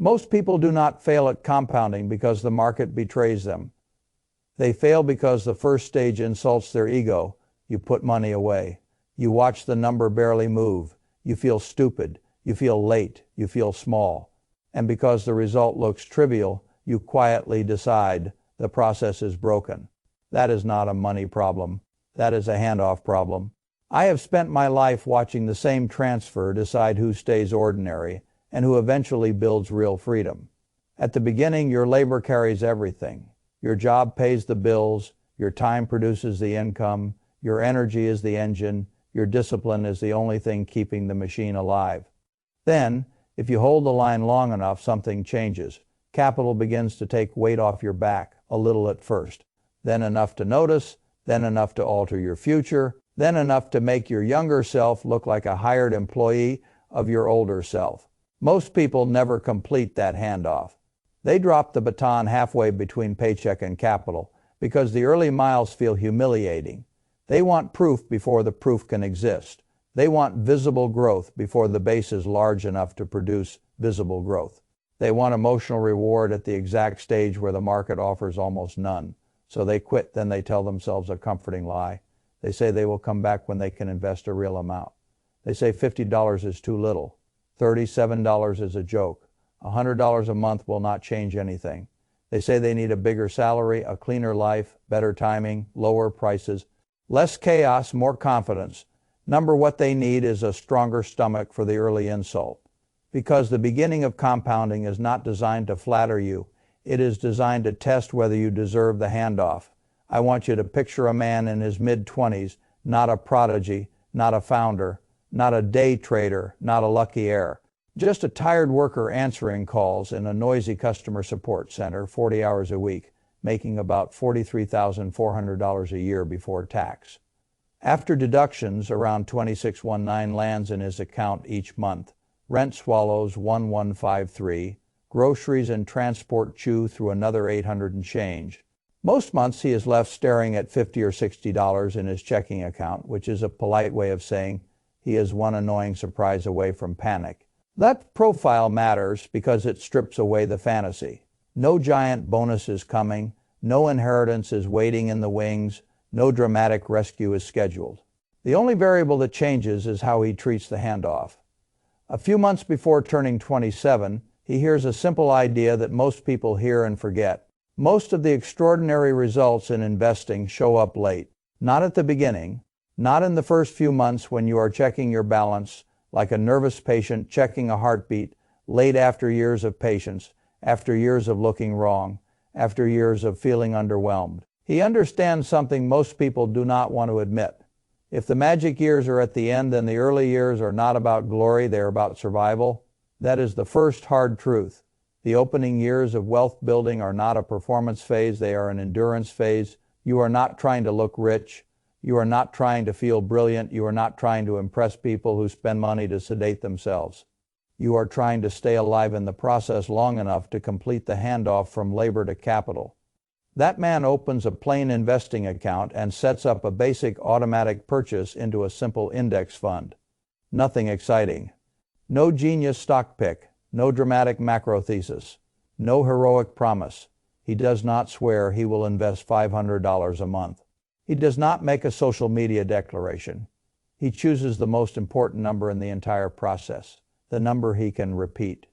Most people do not fail at compounding because the market betrays them. They fail because the first stage insults their ego. You put money away. You watch the number barely move. You feel stupid. You feel late. You feel small. And because the result looks trivial, you quietly decide the process is broken. That is not a money problem. That is a handoff problem. I have spent my life watching the same transfer decide who stays ordinary and who eventually builds real freedom. At the beginning, your labor carries everything. Your job pays the bills, your time produces the income, your energy is the engine, your discipline is the only thing keeping the machine alive. Then, if you hold the line long enough, something changes. Capital begins to take weight off your back, a little at first, then enough to notice, then enough to alter your future, then enough to make your younger self look like a hired employee of your older self. Most people never complete that handoff. They drop the baton halfway between paycheck and capital because the early miles feel humiliating. They want proof before the proof can exist. They want visible growth before the base is large enough to produce visible growth. They want emotional reward at the exact stage where the market offers almost none. So they quit, then they tell themselves a comforting lie. They say they will come back when they can invest a real amount. They say $50 is too little. $37 is a joke. $100 a month will not change anything. They say they need a bigger salary, a cleaner life, better timing, lower prices, less chaos, more confidence. What they need is a stronger stomach for the early insult. Because the beginning of compounding is not designed to flatter you. It is designed to test whether you deserve the handoff. I want you to picture a man in his mid-20s, not a prodigy, not a founder, not a day trader, not a lucky heir. Just a tired worker answering calls in a noisy customer support center 40 hours a week, making about $43,400 a year before tax. After deductions, around $2,619 lands in his account each month. Rent swallows $1,153. Groceries and transport chew through another $800 and change. Most months he is left staring at $50 or $60 in his checking account, which is a polite way of saying he is one annoying surprise away from panic. That profile matters because it strips away the fantasy. No giant bonus is coming, no inheritance is waiting in the wings, no dramatic rescue is scheduled. The only variable that changes is how he treats the handoff. A few months before turning 27, he hears a simple idea that most people hear and forget. Most of the extraordinary results in investing show up late. Not at the beginning, not in the first few months when you are checking your balance, like a nervous patient checking a heartbeat, late after years of patience, after years of looking wrong, after years of feeling underwhelmed. He understands something most people do not want to admit. If the magic years are at the end, then the early years are not about glory, they are about survival. That is the first hard truth. The opening years of wealth building are not a performance phase, they are an endurance phase. You are not trying to look rich. You are not trying to feel brilliant. You are not trying to impress people who spend money to sedate themselves. You are trying to stay alive in the process long enough to complete the handoff from labor to capital. That man opens a plain investing account and sets up a basic automatic purchase into a simple index fund. Nothing exciting. No genius stock pick. No dramatic macro thesis. No heroic promise. He does not swear he will invest $500 a month. He does not make a social media declaration. He chooses the most important number in the entire process, the number he can repeat.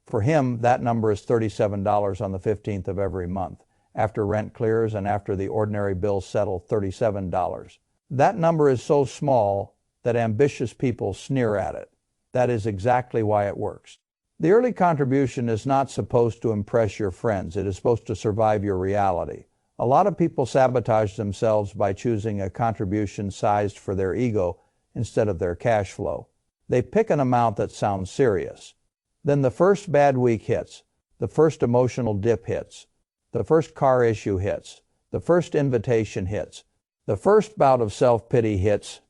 For him, that number is $37 on the 15th of every month, after rent clears and after the ordinary bills settle $37. That number is so small that ambitious people sneer at it. That is exactly why it works. The early contribution is not supposed to impress your friends. It is supposed to survive your reality. A lot of people sabotage themselves by choosing a contribution sized for their ego instead of their cash flow. They pick an amount that sounds serious. Then the first bad week hits, the first emotional dip hits, the first car issue hits, the first invitation hits, the first bout of self-pity hits,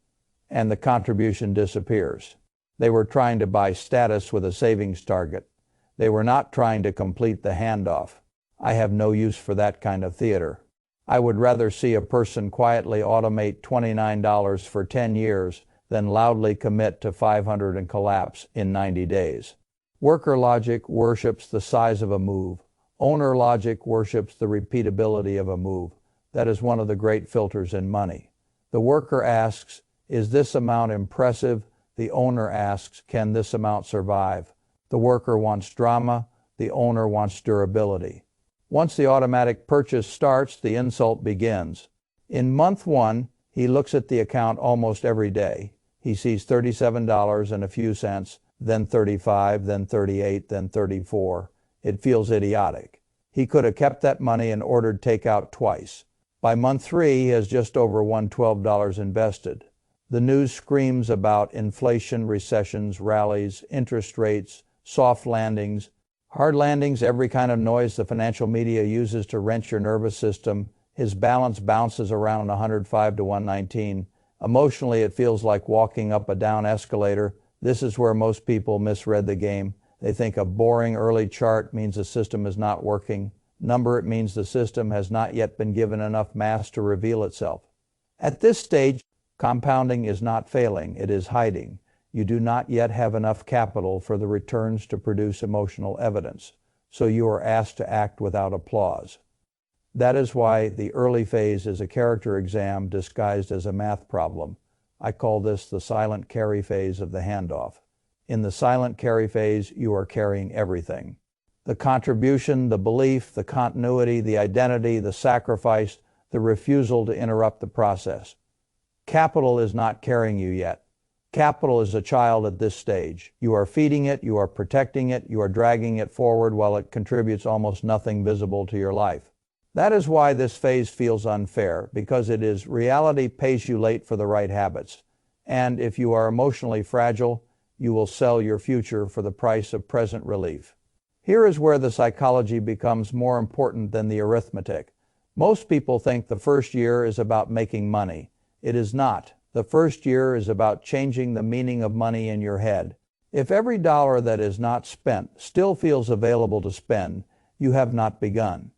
and the contribution disappears. They were trying to buy status with a savings target. They were not trying to complete the handoff. I have no use for that kind of theater. I would rather see a person quietly automate $29 for 10 years than loudly commit to $500 and collapse in 90 days. Worker logic worships the size of a move. Owner logic worships the repeatability of a move. That is one of the great filters in money. The worker asks, is this amount impressive? The owner asks, can this amount survive? The worker wants drama. The owner wants durability. Once the automatic purchase starts, the insult begins. In month 1, he looks at the account almost every day. He sees $37 and a few cents, then $35, then $38, then $34. It feels idiotic. He could have kept that money and ordered takeout twice. By month 3, he has just over $112 invested. The news screams about inflation, recessions, rallies, interest rates, soft landings, hard landings, every kind of noise the financial media uses to wrench your nervous system. His balance bounces around 105 to 119. Emotionally, it feels like walking up a down escalator. This is where most people misread the game. They think a boring early chart means the system is not working. Number, it means the system has not yet been given enough mass to reveal itself. At this stage, compounding is not failing, it is hiding. You do not yet have enough capital for the returns to produce emotional evidence, so you are asked to act without applause. That is why the early phase is a character exam disguised as a math problem. I call this the silent carry phase of the handoff. In the silent carry phase, you are carrying everything. The contribution, the belief, the continuity, the identity, the sacrifice, the refusal to interrupt the process. Capital is not carrying you yet. Capital is a child at this stage. You are feeding it, you are protecting it, you are dragging it forward while it contributes almost nothing visible to your life. That is why this phase feels unfair, because it is reality pays you late for the right habits. And if you are emotionally fragile, you will sell your future for the price of present relief. Here is where the psychology becomes more important than the arithmetic. Most people think the first year is about making money. It is not. The first year is about changing the meaning of money in your head. If every dollar that is not spent still feels available to spend, you have not begun.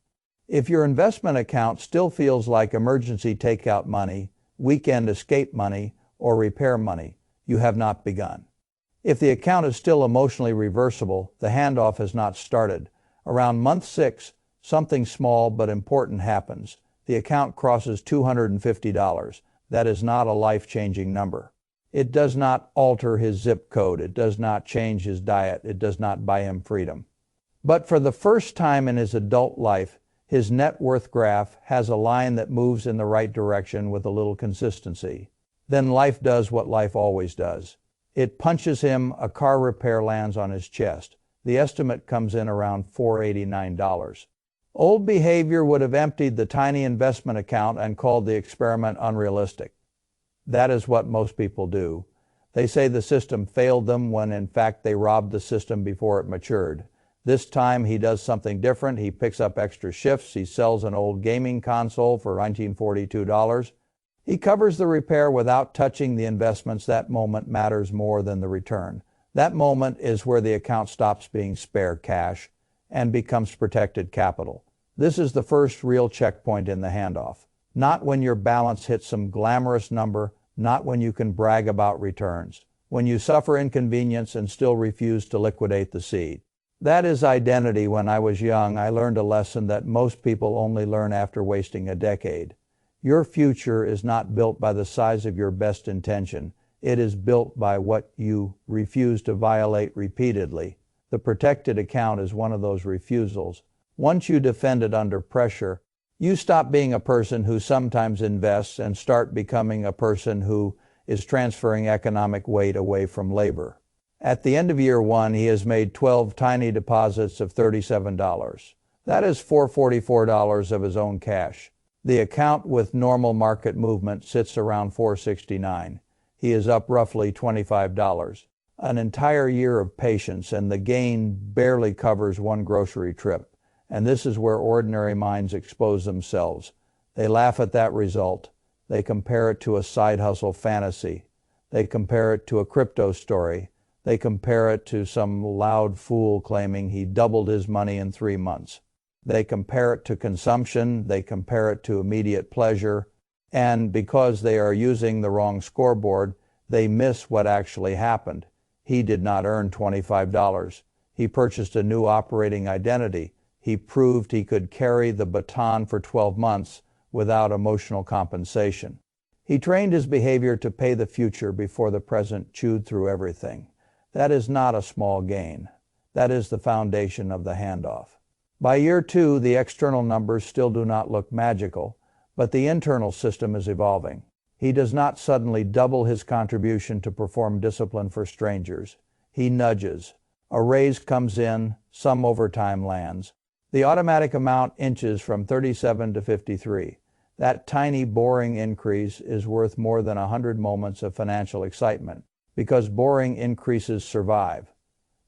If your investment account still feels like emergency takeout money, weekend escape money, or repair money, you have not begun. If the account is still emotionally reversible, the handoff has not started. Around month 6, something small but important happens. The account crosses $250. That is not a life-changing number. It does not alter his zip code. It does not change his diet. It does not buy him freedom. But for the first time in his adult life, his net worth graph has a line that moves in the right direction with a little consistency. Then life does what life always does. It punches him, a car repair lands on his chest. The estimate comes in around $489. Old behavior would have emptied the tiny investment account and called the experiment unrealistic. That is what most people do. They say the system failed them when in fact they robbed the system before it matured. This time he does something different. He picks up extra shifts. He sells an old gaming console for $1942. He covers the repair without touching the investments. That moment matters more than the return. That moment is where the account stops being spare cash and becomes protected capital. This is the first real checkpoint in the handoff. Not when your balance hits some glamorous number, not when you can brag about returns. When you suffer inconvenience and still refuse to liquidate the seed. That is identity. When I was young, I learned a lesson that most people only learn after wasting a decade. Your future is not built by the size of your best intention. It is built by what you refuse to violate repeatedly. The protected account is one of those refusals. Once you defend it under pressure, you stop being a person who sometimes invests and start becoming a person who is transferring economic weight away from labor. At the end of year 1, he has made 12 tiny deposits of $37. That is $444 of his own cash. The account with normal market movement sits around $469. He is up roughly $25. An entire year of patience, and the gain barely covers one grocery trip. And this is where ordinary minds expose themselves. They laugh at that result. They compare it to a side hustle fantasy. They compare it to a crypto story. They compare it to some loud fool claiming he doubled his money in 3 months. They compare it to consumption. They compare it to immediate pleasure. And because they are using the wrong scoreboard, they miss what actually happened. He did not earn $25. He purchased a new operating identity. He proved he could carry the baton for 12 months without emotional compensation. He trained his behavior to pay the future before the present chewed through everything. That is not a small gain. That is the foundation of the handoff. By year 2, the external numbers still do not look magical, but the internal system is evolving. He does not suddenly double his contribution to perform discipline for strangers. He nudges. A raise comes in, some overtime lands. The automatic amount inches from 37 to 53. That tiny, boring increase is worth more than 100 moments of financial excitement, because boring increases survive.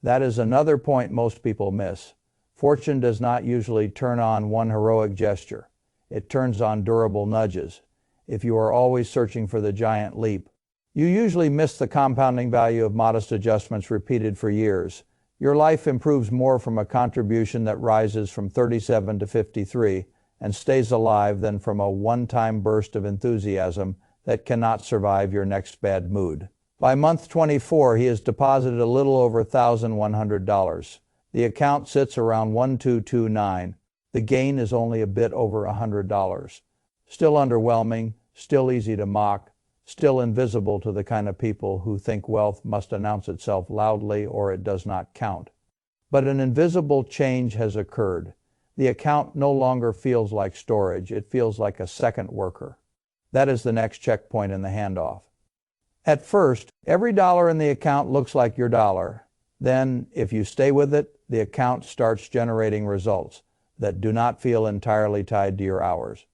That is another point most people miss. Fortune does not usually turn on one heroic gesture. It turns on durable nudges. If you are always searching for the giant leap, you usually miss the compounding value of modest adjustments repeated for years. Your life improves more from a contribution that rises from 37 to 53 and stays alive than from a one-time burst of enthusiasm that cannot survive your next bad mood. By month 24, he has deposited a little over $1,100. The account sits around 1229. The gain is only a bit over $100. Still underwhelming, still easy to mock, still invisible to the kind of people who think wealth must announce itself loudly or it does not count. But an invisible change has occurred. The account no longer feels like storage, it feels like a second worker. That is the next checkpoint in the handoff. At first, every dollar in the account looks like your dollar. Then, if you stay with it, the account starts generating results that do not feel entirely tied to your hours.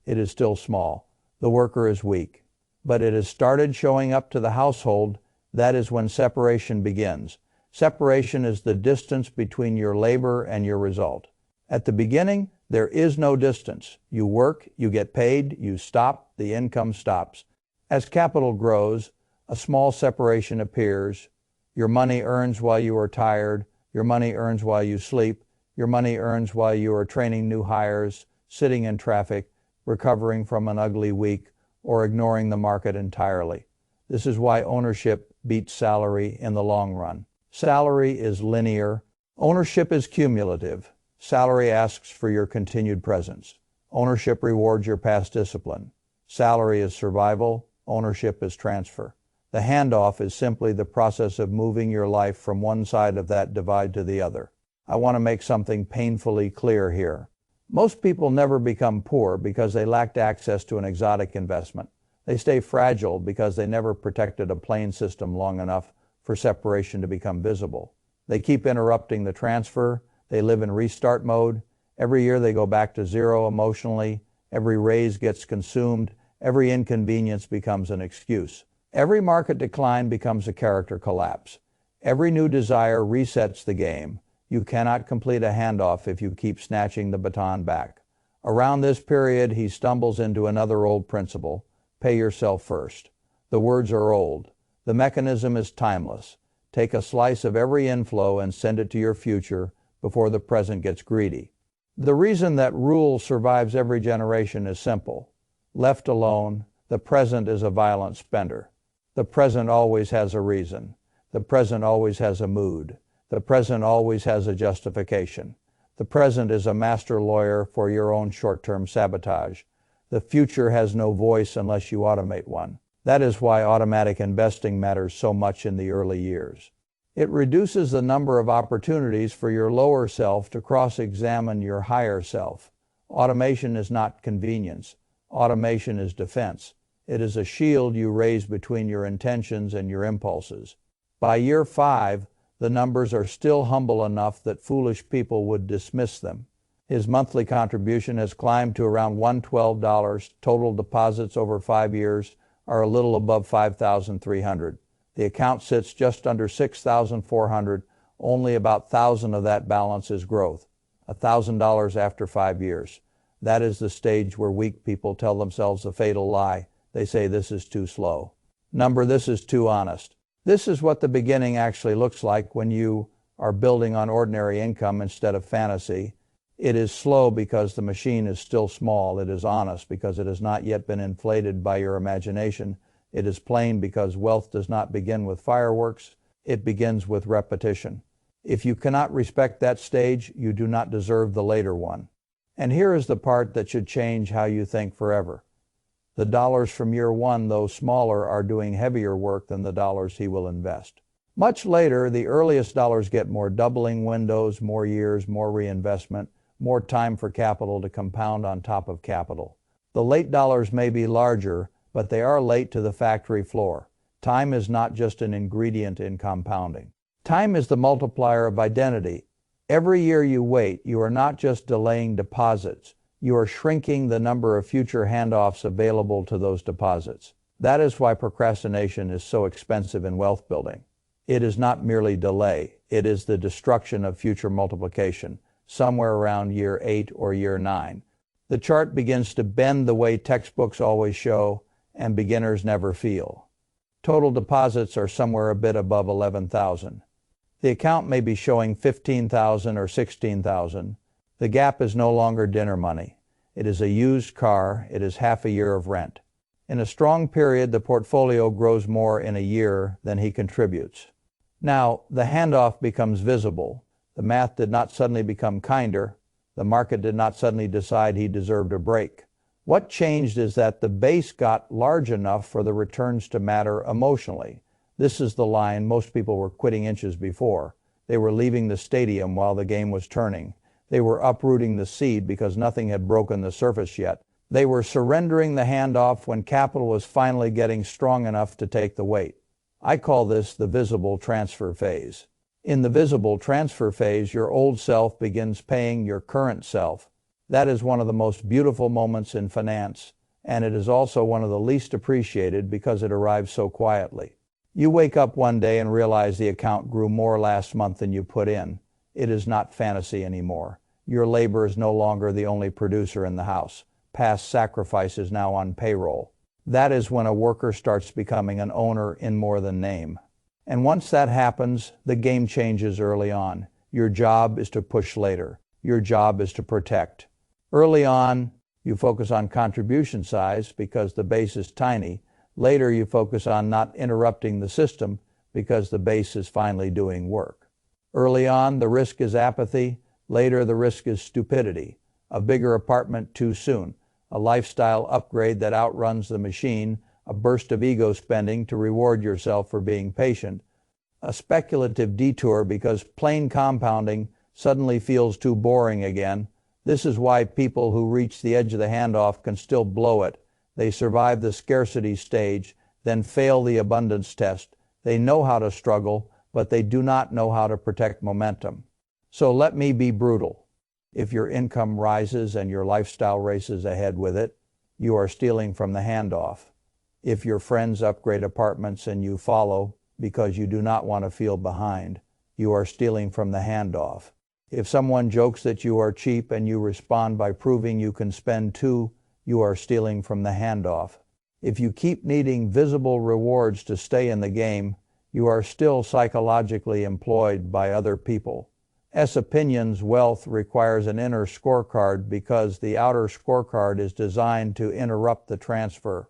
It is still small. The worker is weak. But it has started showing up to the household. That is when separation begins. Separation is the distance between your labor and your result. At the beginning, there is no distance. You work, you get paid, you stop, the income stops. As capital grows, a small separation appears. Your money earns while you are tired. Your money earns while you sleep. Your money earns while you are training new hires, sitting in traffic, recovering from an ugly week, or ignoring the market entirely. This is why ownership beats salary in the long run. Salary is linear. Ownership is cumulative. Salary asks for your continued presence. Ownership rewards your past discipline. Salary is survival. Ownership is transfer. The handoff is simply the process of moving your life from one side of that divide to the other. I want to make something painfully clear here. Most people never become poor because they lacked access to an exotic investment. They stay fragile because they never protected a plain system long enough for separation to become visible. They keep interrupting the transfer. They live in restart mode. Every year they go back to zero emotionally. Every raise gets consumed. Every inconvenience becomes an excuse. Every market decline becomes a character collapse. Every new desire resets the game. You cannot complete a handoff if you keep snatching the baton back. Around this period, he stumbles into another old principle: pay yourself first. The words are old. The mechanism is timeless. Take a slice of every inflow and send it to your future before the present gets greedy. The reason that rule survives every generation is simple. Left alone, the present is a violent spender. The present always has a reason. The present always has a mood. The present always has a justification. The present is a master lawyer for your own short-term sabotage. The future has no voice unless you automate one. That is why automatic investing matters so much in the early years. It reduces the number of opportunities for your lower self to cross-examine your higher self. Automation is not convenience. Automation is defense. It is a shield you raise between your intentions and your impulses. By year 5, the numbers are still humble enough that foolish people would dismiss them. His monthly contribution has climbed to around $112. Total deposits over 5 years are a little above $5,300. The account sits just under $6,400. Only about $1,000 of that balance is growth. $1,000 after 5 years. That is the stage where weak people tell themselves a fatal lie. They say this is too slow. This is too honest. This is what the beginning actually looks like when you are building on ordinary income instead of fantasy. It is slow because the machine is still small. It is honest because it has not yet been inflated by your imagination. It is plain because wealth does not begin with fireworks. It begins with repetition. If you cannot respect that stage, you do not deserve the later one. And here is the part that should change how you think forever. The dollars from year one, though smaller, are doing heavier work than the dollars he will invest. Much later, the earliest dollars get more doubling windows, more years, more reinvestment, more time for capital to compound on top of capital. The late dollars may be larger, but they are late to the factory floor. Time is not just an ingredient in compounding. Time is the multiplier of identity. Every year you wait, you are not just delaying deposits. You are shrinking the number of future handoffs available to those deposits. That is why procrastination is so expensive in wealth building. It is not merely delay. It is the destruction of future multiplication, somewhere around year 8 or year 9. The chart begins to bend the way textbooks always show, and beginners never feel. Total deposits are somewhere a bit above 11,000. The account may be showing 15,000 or 16,000. The gap is no longer dinner money. It is a used car. It is half a year of rent. In a strong period, the portfolio grows more in a year than he contributes. Now, the handoff becomes visible. The math did not suddenly become kinder. The market did not suddenly decide he deserved a break. What changed is that the base got large enough for the returns to matter emotionally. This is the line most people were quitting inches before. They were leaving the stadium while the game was turning. They were uprooting the seed because nothing had broken the surface yet. They were surrendering the handoff when capital was finally getting strong enough to take the weight. I call this the visible transfer phase. In the visible transfer phase, your old self begins paying your current self. That is one of the most beautiful moments in finance, and it is also one of the least appreciated because it arrives so quietly. You wake up one day and realize the account grew more last month than you put in. It is not fantasy anymore. Your labor is no longer the only producer in the house. Past sacrifice is now on payroll. That is when a worker starts becoming an owner in more than name. And once that happens, the game changes early on. Your job is to push later. Your job is to protect. Early on, you focus on contribution size because the base is tiny. Later, you focus on not interrupting the system because the base is finally doing work. Early on, the risk is apathy. Later, the risk is stupidity. A bigger apartment too soon. A lifestyle upgrade that outruns the machine. A burst of ego spending to reward yourself for being patient. A speculative detour because plain compounding suddenly feels too boring again. This is why people who reach the edge of the handoff can still blow it. They survive the scarcity stage, then fail the abundance test. They know how to struggle, but they do not know how to protect momentum. So let me be brutal. If your income rises and your lifestyle races ahead with it, you are stealing from the handoff. If your friends upgrade apartments and you follow because you do not want to feel behind, you are stealing from the handoff. If someone jokes that you are cheap and you respond by proving you can spend too, you are stealing from the handoff. If you keep needing visible rewards to stay in the game, you are still psychologically employed by other people. Opinions wealth requires an inner scorecard because the outer scorecard is designed to interrupt the transfer.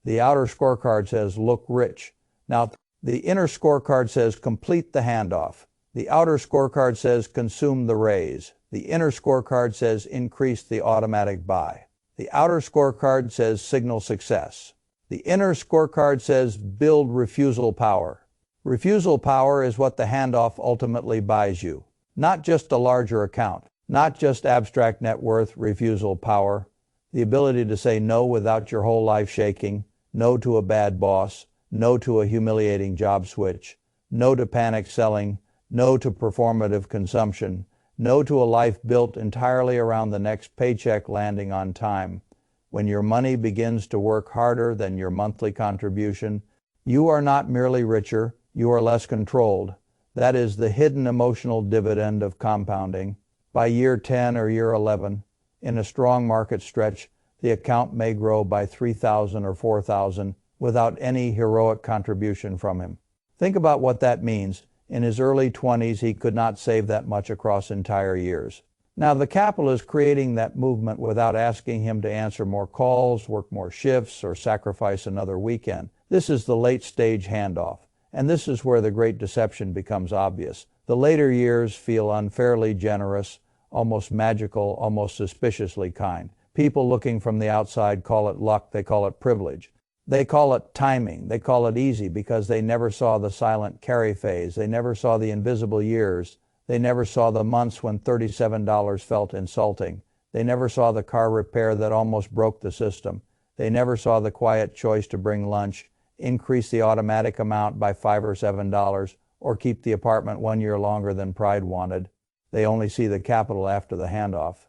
The outer scorecard says, look rich. Now, the inner scorecard says, complete the handoff. The outer scorecard says, consume the raise. The inner scorecard says, increase the automatic buy. The outer scorecard says, signal success. The inner scorecard says, build refusal power. Refusal power is what the handoff ultimately buys you. Not just a larger account, not just abstract net worth, refusal power, the ability to say no without your whole life shaking, no to a bad boss, no to a humiliating job switch, no to panic selling, no to performative consumption, no to a life built entirely around the next paycheck landing on time. When your money begins to work harder than your monthly contribution, you are not merely richer, you are less controlled. That is the hidden emotional dividend of compounding. By year 10 or year 11, in a strong market stretch, the account may grow by 3,000 or 4,000 without any heroic contribution from him. Think about what that means. In his early 20s, he could not save that much across entire years. Now, the capital is creating that movement without asking him to answer more calls, work more shifts, or sacrifice another weekend. This is the late-stage handoff. And this is where the great deception becomes obvious. The later years feel unfairly generous, almost magical, almost suspiciously kind. People looking from the outside call it luck, they call it privilege. They call it timing, they call it easy because they never saw the silent carry phase, they never saw the invisible years, they never saw the months when $37 felt insulting, they never saw the car repair that almost broke the system, they never saw the quiet choice to bring lunch, increase the automatic amount by $5 or $7, or keep the apartment 1 year longer than pride wanted. They only see the capital after the handoff.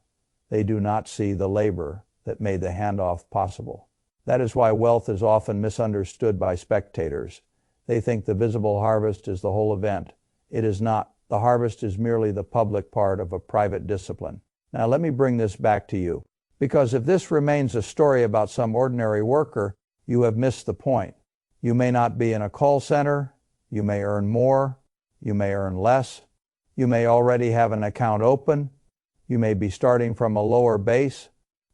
They do not see the labor that made the handoff possible. That is why wealth is often misunderstood by spectators. They think the visible harvest is the whole event. It is not. The harvest is merely the public part of a private discipline. Now let me bring this back to you, because if this remains a story about some ordinary worker, you have missed the point. You may not be in a call center, you may earn more, you may earn less, you may already have an account open, you may be starting from a lower base.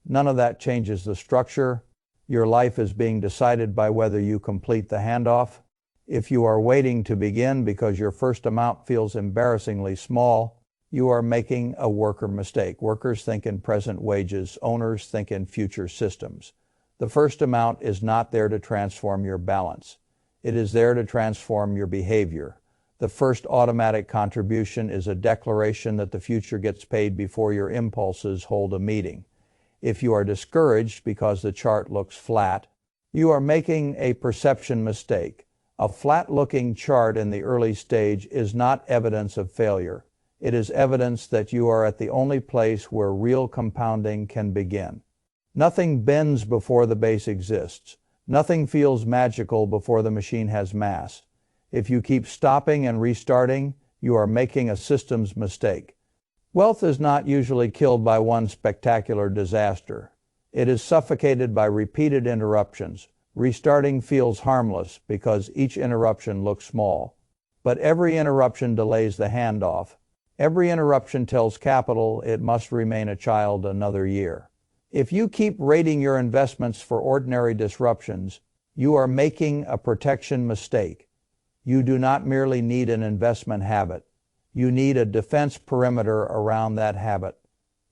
None of that changes the structure. Your life is being decided by whether you complete the handoff. If you are waiting to begin because your first amount feels embarrassingly small, you are making a worker mistake. Workers think in present wages, owners think in future systems. The first amount is not there to transform your balance. It is there to transform your behavior. The first automatic contribution is a declaration that the future gets paid before your impulses hold a meeting. If you are discouraged because the chart looks flat, you are making a perception mistake. A flat-looking chart in the early stage is not evidence of failure. It is evidence that you are at the only place where real compounding can begin. Nothing bends before the base exists. Nothing feels magical before the machine has mass. If you keep stopping and restarting, you are making a systems mistake. Wealth is not usually killed by one spectacular disaster. It is suffocated by repeated interruptions. Restarting feels harmless because each interruption looks small. But every interruption delays the handoff. Every interruption tells capital it must remain a child another year. If you keep rating your investments for ordinary disruptions, you are making a protection mistake. You do not merely need an investment habit. You need a defense perimeter around that habit.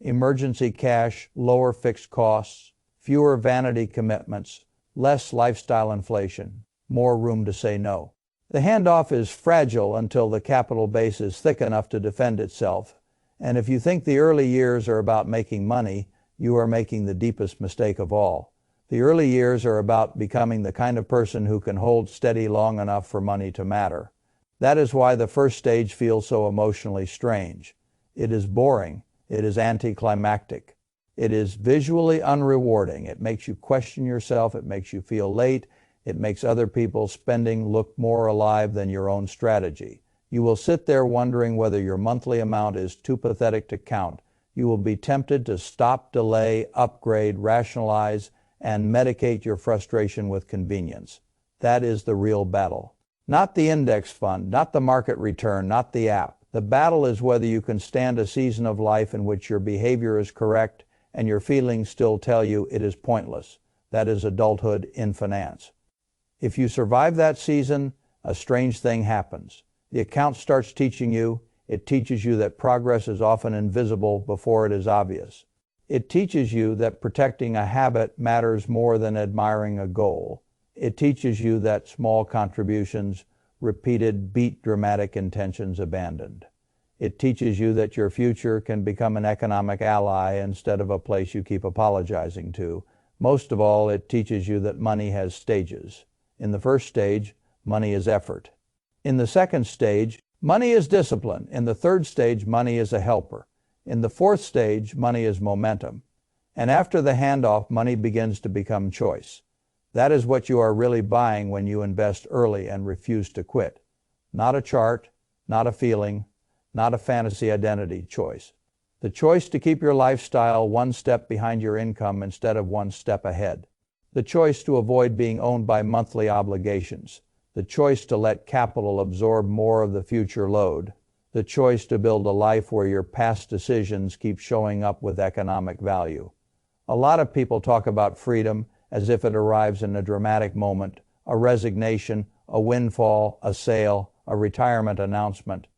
Emergency cash, lower fixed costs, fewer vanity commitments, less lifestyle inflation, more room to say no. The handoff is fragile until the capital base is thick enough to defend itself. And if you think the early years are about making money, you are making the deepest mistake of all. The early years are about becoming the kind of person who can hold steady long enough for money to matter. That is why the first stage feels so emotionally strange. It is boring. It is anticlimactic. It is visually unrewarding. It makes you question yourself. It makes you feel late. It makes other people's spending look more alive than your own strategy. You will sit there wondering whether your monthly amount is too pathetic to count. You will be tempted to stop, delay, upgrade, rationalize, and medicate your frustration with convenience. That is the real battle. Not the index fund, not the market return, not the app. The battle is whether you can stand a season of life in which your behavior is correct and your feelings still tell you it is pointless. That is adulthood in finance. If you survive that season, a strange thing happens. The account starts teaching you. It teaches you that progress is often invisible before it is obvious. It teaches you that protecting a habit matters more than admiring a goal. It teaches you that small contributions, repeated, beat dramatic intentions abandoned. It teaches you that your future can become an economic ally instead of a place you keep apologizing to. Most of all, it teaches you that money has stages. In the first stage, money is effort. In the second stage, money is discipline. In the third stage, money is a helper. In the fourth stage, money is momentum. And after the handoff, money begins to become choice. That is what you are really buying when you invest early and refuse to quit. Not a chart, not a feeling, not a fantasy identity choice. The choice to keep your lifestyle one step behind your income instead of one step ahead. The choice to avoid being owned by monthly obligations. The choice to let capital absorb more of the future load. The choice to build a life where your past decisions keep showing up with economic value. A lot of people talk about freedom as if it arrives in a dramatic moment, a resignation, a windfall, a sale, a retirement announcement.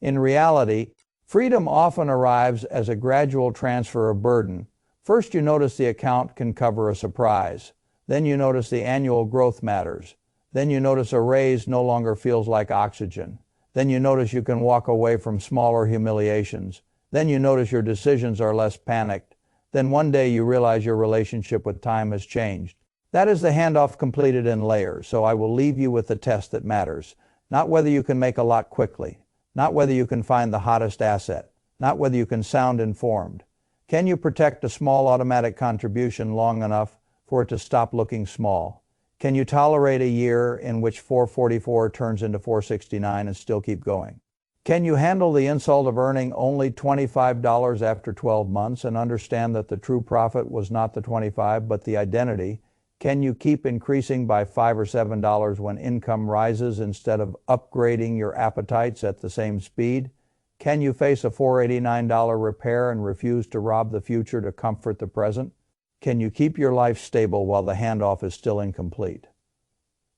In reality, freedom often arrives as a gradual transfer of burden. First, you notice the account can cover a surprise. Then you notice the annual growth matters. Then you notice a raise no longer feels like oxygen. Then you notice you can walk away from smaller humiliations. Then you notice your decisions are less panicked. Then one day you realize your relationship with time has changed. That is the handoff completed in layers, so I will leave you with the test that matters. Not whether you can make a lot quickly. Not whether you can find the hottest asset. Not whether you can sound informed. Can you protect a small automatic contribution long enough for it to stop looking small? Can you tolerate a year in which 444 turns into 469 and still keep going? Can you handle the insult of earning only $25 after 12 months and understand that the true profit was not the 25 but the identity? Can you keep increasing by $5 or $7 when income rises instead of upgrading your appetites at the same speed? Can you face a $489 repair and refuse to rob the future to comfort the present? Can you keep your life stable while the handoff is still incomplete?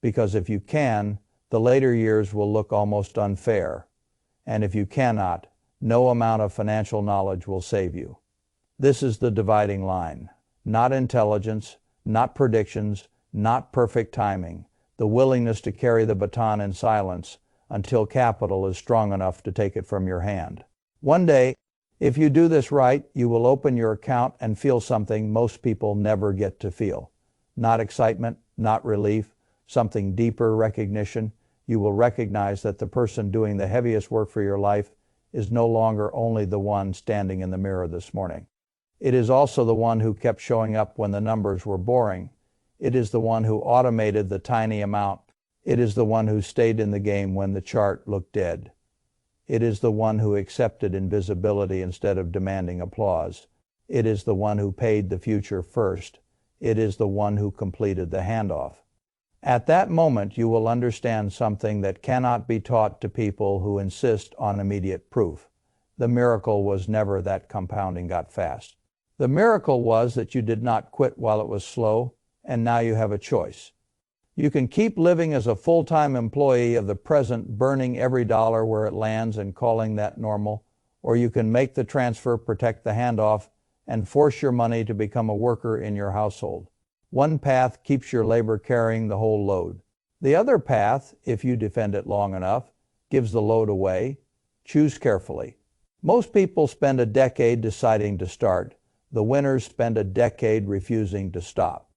Because if you can, the later years will look almost unfair. And if you cannot, no amount of financial knowledge will save you. This is the dividing line. Not intelligence, not predictions, not perfect timing. The willingness to carry the baton in silence until capital is strong enough to take it from your hand. One day, if you do this right, you will open your account and feel something most people never get to feel. Not excitement, not relief, something deeper, recognition. You will recognize that the person doing the heaviest work for your life is no longer only the one standing in the mirror this morning. It is also the one who kept showing up when the numbers were boring. It is the one who automated the tiny amount. It is the one who stayed in the game when the chart looked dead. It is the one who accepted invisibility instead of demanding applause. It is the one who paid the future first. It is the one who completed the handoff. At that moment, you will understand something that cannot be taught to people who insist on immediate proof. The miracle was never that compounding got fast. The miracle was that you did not quit while it was slow, and now you have a choice. You can keep living as a full-time employee of the present, burning every dollar where it lands and calling that normal, or you can make the transfer, protect the handoff, and force your money to become a worker in your household. One path keeps your labor carrying the whole load. The other path, if you defend it long enough, gives the load away. Choose carefully. Most people spend a decade deciding to start. The winners spend a decade refusing to stop.